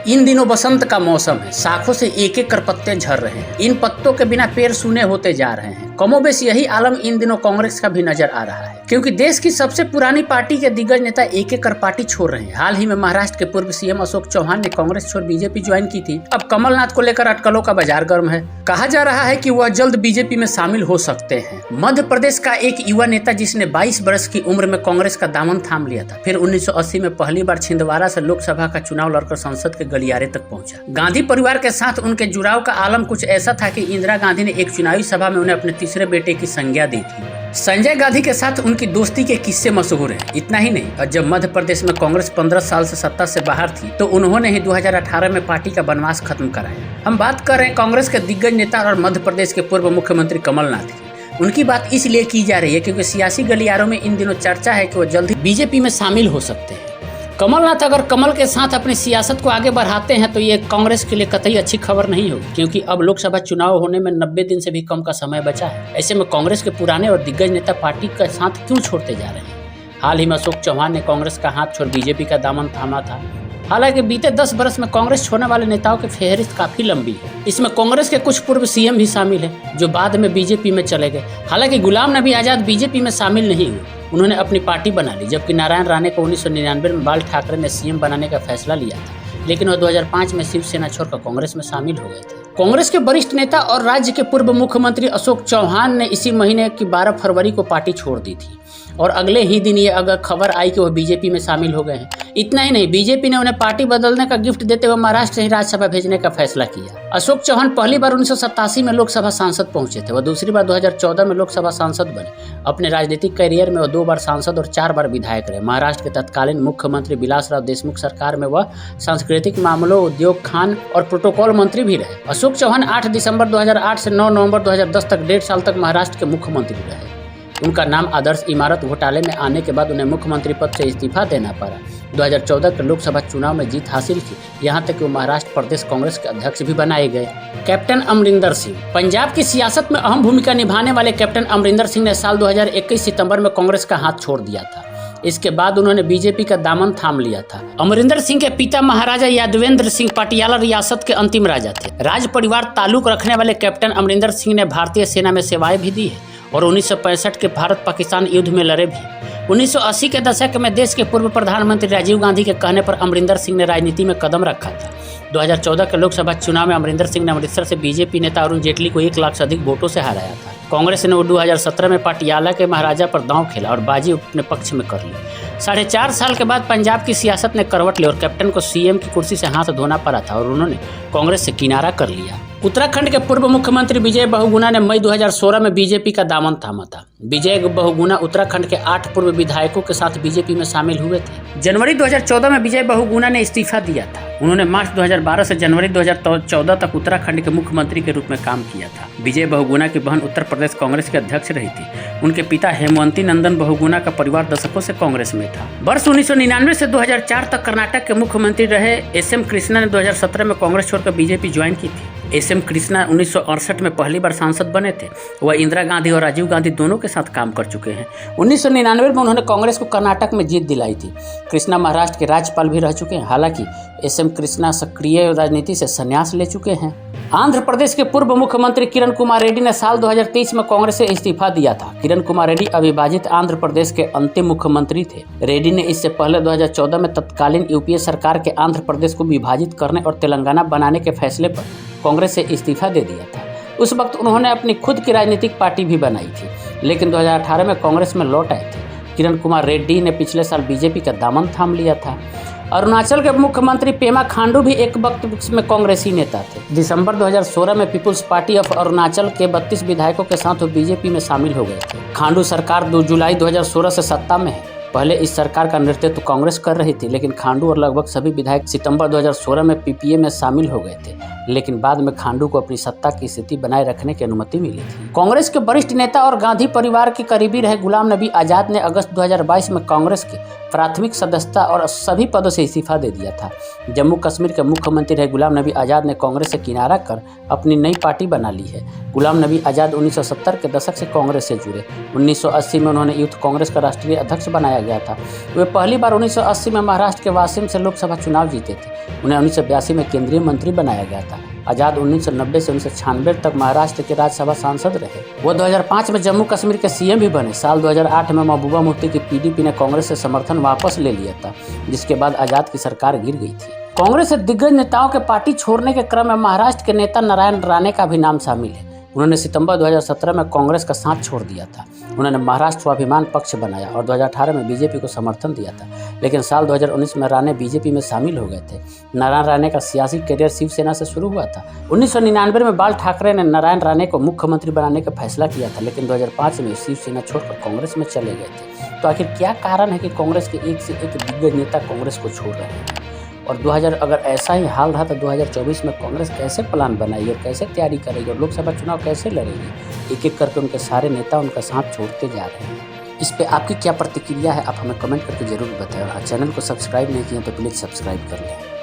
इन दिनों बसंत का मौसम है, शाखों से एक एक कर पत्ते झड़ रहे हैं। इन पत्तों के बिना पेड़ सूने होते जा रहे हैं। कमोबेश यही आलम इन दिनों कांग्रेस का भी नजर आ रहा है, क्योंकि देश की सबसे पुरानी पार्टी के दिग्गज नेता एक एक कर पार्टी छोड़ रहे हैं। हाल ही में महाराष्ट्र के पूर्व सीएम अशोक चौहान ने कांग्रेस छोड़ बीजेपी ज्वाइन की थी। अब कमलनाथ को लेकर अटकलों का बाजार गर्म है। कहा जा रहा है कि वह जल्द बीजेपी में शामिल हो सकते हैं। मध्य प्रदेश का एक युवा नेता जिसने 22 वर्ष की उम्र में कांग्रेस का दामन थाम लिया था, फिर 1980 में पहली बार छिंदवाड़ा से लोकसभा का चुनाव लड़कर संसद के गलियारे तक पहुंचा। गांधी परिवार के साथ उनके जुड़ाव का आलम कुछ ऐसा था कि इंदिरा गांधी ने एक चुनावी सभा में उन्हें अपने तीसरे बेटे की संज्ञा दी थी। संजय गांधी के साथ उनकी दोस्ती के किस्से मशहूर हैं। इतना ही नहीं, और जब मध्य प्रदेश में कांग्रेस 15 साल से सत्ता से बाहर थी तो उन्होंने ही 2018 में पार्टी का वनवास खत्म कराया। हम बात कर रहे हैं कांग्रेस के दिग्गज नेता और मध्य प्रदेश के पूर्व मुख्यमंत्री कमलनाथ की। उनकी बात इसलिए की जा रही है क्योंकि सियासी गलियारों में इन दिनों चर्चा है कि वो जल्द ही बीजेपी में शामिल हो सकते हैं। कमलनाथ अगर कमल के साथ अपनी सियासत को आगे बढ़ाते हैं तो ये कांग्रेस के लिए कतई अच्छी खबर नहीं होगी, क्योंकि अब लोकसभा चुनाव होने में 90 दिन से भी कम का समय बचा है। ऐसे में कांग्रेस के पुराने और दिग्गज नेता पार्टी के साथ क्यों छोड़ते जा रहे हैं। हाल ही में अशोक चौहान ने कांग्रेस का हाथ छोड़ बीजेपी का दामन थामा था। हालांकि बीते 10 वर्ष में कांग्रेस छोड़ने वाले नेताओं की फहरिस्त काफी लंबी है। इसमें कांग्रेस के कुछ पूर्व सीएम भी शामिल हैं जो बाद में बीजेपी में चले गए। हालांकि गुलाम नबी आजाद बीजेपी में शामिल नहीं हुए, उन्होंने अपनी पार्टी बना ली। जबकि नारायण राणे को 1999 में बाल ठाकरे ने सीएम बनाने का फैसला लिया था, लेकिन वह 2005 में शिवसेना छोड़कर कांग्रेस में शामिल हो गए थे। कांग्रेस के वरिष्ठ नेता और राज्य के पूर्व मुख्यमंत्री अशोक चौहान ने इसी महीने की 12 फरवरी को पार्टी छोड़ दी थी और अगले ही दिन ये अगर खबर आई कि वह बीजेपी में शामिल हो गए हैं। इतना ही नहीं, बीजेपी ने उन्हें पार्टी बदलने का गिफ्ट देते हुए महाराष्ट्र से राज्यसभा भेजने का फैसला किया। अशोक चौहान पहली बार 1987 में लोकसभा सांसद पहुंचे थे। वह दूसरी बार 2014 में लोकसभा सांसद बने। अपने राजनीतिक करियर में वह 2 बार सांसद और 4 बार विधायक रहे। महाराष्ट्र के तत्कालीन मुख्यमंत्री विलासराव देशमुख सरकार में वह सांस्कृतिक मामलों, उद्योग, खान और प्रोटोकॉल मंत्री भी रहे। अशोक चौहान 8 दिसंबर 2008 से 9 नवंबर 2010 तक 1.5 साल तक महाराष्ट्र के मुख्यमंत्री रहे। उनका नाम आदर्श इमारत घोटाले में आने के बाद उन्हें मुख्यमंत्री पद से इस्तीफा देना पड़ा। 2014 के लोकसभा चुनाव में जीत हासिल की, यहाँ तक कि वो महाराष्ट्र प्रदेश कांग्रेस के अध्यक्ष भी बनाए गए। कैप्टन अमरिंदर सिंह। पंजाब की सियासत में अहम भूमिका निभाने वाले कैप्टन अमरिंदर सिंह ने साल 2021 सितंबर में कांग्रेस का हाथ छोड़ दिया था। इसके बाद उन्होंने बीजेपी का दामन थाम लिया था। अमरिंदर सिंह के पिता महाराजा यादवेंद्र सिंह पटियाला रियासत के अंतिम राजा थे। राज परिवार ताल्लुक रखने वाले कैप्टन अमरिंदर सिंह ने भारतीय सेना में सेवाएं भी दी है और 1965 के भारत पाकिस्तान युद्ध में लड़े भी। 1980 के दशक में देश के पूर्व प्रधानमंत्री राजीव गांधी के कहने पर अमरिंदर सिंह ने राजनीति में कदम रखा था। 2014 के लोकसभा चुनाव में अमरिंदर सिंह ने अमृतसर से बीजेपी नेता अरुण जेटली को 1 लाख से अधिक वोटों से हराया था। कांग्रेस ने 2017 में पटियाला के महाराजा पर दांव खेला और बाजी अपने पक्ष में कर ली। 4.5 साल के बाद पंजाब की सियासत ने करवट ली और कैप्टन को सीएम की कुर्सी से हाथ धोना पड़ा था और उन्होंने कांग्रेस से किनारा कर लिया। उत्तराखंड के पूर्व मुख्यमंत्री विजय बहुगुणा ने मई 2016 में बीजेपी का दामन थामा था। विजय बहुगुणा उत्तराखंड के 8 पूर्व विधायकों के साथ बीजेपी में शामिल हुए थे। जनवरी 2014 में विजय बहुगुणा ने इस्तीफा दिया था। उन्होंने मार्च 2012 से जनवरी 2014 तक उत्तराखंड के मुख्यमंत्री के रूप में काम किया था। विजय बहुगुणा की बहन उत्तर प्रदेश कांग्रेस के अध्यक्ष रही थी। उनके पिता हेमवंती नंदन बहुगुणा का परिवार दशकों से कांग्रेस में था। वर्ष 1999 से 2004 तक कर्नाटक के मुख्यमंत्री रहे एस.एम. कृष्णा ने 2017 में कांग्रेस छोड़कर बीजेपी ज्वाइन की थी। एस.एम. कृष्णा 1968 में पहली बार सांसद बने थे। वह इंदिरा गांधी और राजीव गांधी दोनों के साथ काम कर चुके हैं। 1999 में उन्होंने कांग्रेस को कर्नाटक में जीत दिलाई थी। कृष्णा महाराष्ट्र के राज्यपाल भी रह चुके हैं। हालांकि एस.एम. कृष्णा सक्रिय राजनीति से संन्यास ले चुके हैं। आंध्र प्रदेश के पूर्व मुख्यमंत्री किरण कुमार रेड्डी ने साल 2023 में कांग्रेस से इस्तीफा दिया था। किरण कुमार रेड्डी अविभाजित आंध्र प्रदेश के अंतिम मुख्यमंत्री थे। रेड्डी ने इससे पहले 2014 में तत्कालीन यूपीए सरकार के आंध्र प्रदेश को विभाजित करने और तेलंगाना बनाने के फैसले पर कांग्रेस से इस्तीफा दे दिया था। उस वक्त उन्होंने अपनी खुद की राजनीतिक पार्टी भी बनाई थी, लेकिन 2018 में कांग्रेस में लौट आए थे। किरण कुमार रेड्डी ने पिछले साल बीजेपी का दामन थाम लिया था। अरुणाचल के मुख्यमंत्री पेमा खांडू भी एक वक्त में कांग्रेसी नेता थे। दिसंबर 2016 में पीपुल्स पार्टी ऑफ अरुणाचल के 32 विधायकों के साथ वो बीजेपी में शामिल हो गए थे। खांडू सरकार 2 जुलाई 2016 से सत्ता में है। पहले इस सरकार का नेतृत्व कांग्रेस कर रही थी, लेकिन खांडू और लगभग सभी विधायक सितंबर 2016 में पीपीए में शामिल हो गए थे। लेकिन बाद में खांडू को अपनी सत्ता की स्थिति बनाए रखने की अनुमति मिली थी। कांग्रेस के वरिष्ठ नेता और गांधी परिवार के करीबी रहे गुलाम नबी आजाद ने अगस्त 2022 में कांग्रेस के प्राथमिक सदस्यता और सभी पदों से इस्तीफा दे दिया था। जम्मू कश्मीर के मुख्यमंत्री रहे गुलाम नबी आजाद ने कांग्रेस से किनारा कर अपनी नई पार्टी बना ली है। गुलाम नबी आजाद 1970 के दशक से कांग्रेस से जुड़े। 1980 में उन्होंने यूथ कांग्रेस का राष्ट्रीय अध्यक्ष बनाया गया था। वे पहली बार 1980 में महाराष्ट्र के वाशिम से लोकसभा चुनाव जीते थे। उन्हें 1982 में केंद्रीय मंत्री बनाया गया था। आजाद 1990 से 1996 तक महाराष्ट्र के राज्यसभा सांसद रहे। वो 2005 में जम्मू कश्मीर के सीएम भी बने। साल 2008 में महबूबा मुफ्ती की पीडीपी ने कांग्रेस से समर्थन वापस ले लिया था, जिसके बाद आजाद की सरकार गिर गई थी। कांग्रेस से दिग्गज नेताओं के पार्टी छोड़ने के क्रम में महाराष्ट्र के नेता नारायण राणे का भी नाम शामिल है। उन्होंने सितंबर 2017 में कांग्रेस का साथ छोड़ दिया था। उन्होंने महाराष्ट्र स्वाभिमान पक्ष बनाया और 2018 में बीजेपी को समर्थन दिया था, लेकिन साल 2019 में राणे बीजेपी में शामिल हो गए थे। नारायण राणे का सियासी करियर शिवसेना से शुरू हुआ था। 1999 में बाल ठाकरे ने नारायण राणे को मुख्यमंत्री बनाने का फैसला किया था, लेकिन 2005 में शिवसेना छोड़कर कांग्रेस में चले गए थे। तो आखिर क्या कारण है कि कांग्रेस के एक से एक दिग्गज नेता कांग्रेस को छोड़ रहे हैं? और 2000 अगर ऐसा ही हाल रहा तो 2024 में कांग्रेस कैसे प्लान बनाएगी और कैसे तैयारी करेगी और लोकसभा चुनाव कैसे लड़ेगी? एक एक करके उनके सारे नेता उनका साथ छोड़ते जा रहे हैं। इस पे आपकी क्या प्रतिक्रिया है, आप हमें कमेंट करके जरूर बताएं। और चैनल को सब्सक्राइब नहीं किया तो प्लीज़ सब्सक्राइब कर लें।